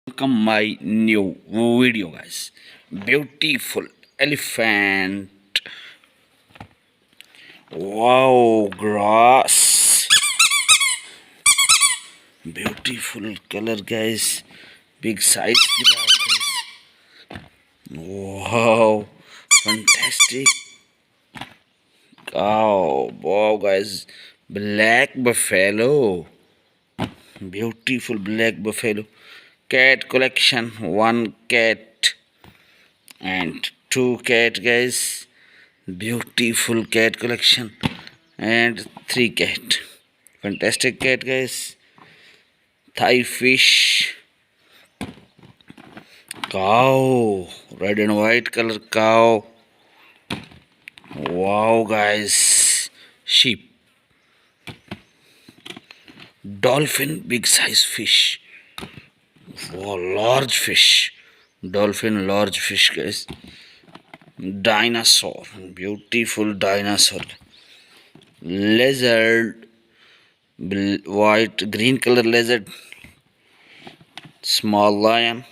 Welcome my new video, guys. Beautiful elephant. Wow, grass. Beautiful color, guys. Big size giraffe, guys. Wow, fantastic. Oh, wow, guys. Black buffalo. Beautiful black buffalo. Cat collection. One cat and two cat, guys. Beautiful cat collection and three cat. Fantastic cat, guys. Thai fish. Cow. Red and white color cow. Wow, guys. Sheep. Dolphin, big size fish. Wow, large fish. Dolphin, large fish, guys. Dinosaur, beautiful dinosaur. Lizard, white, green color lizard. Small lion.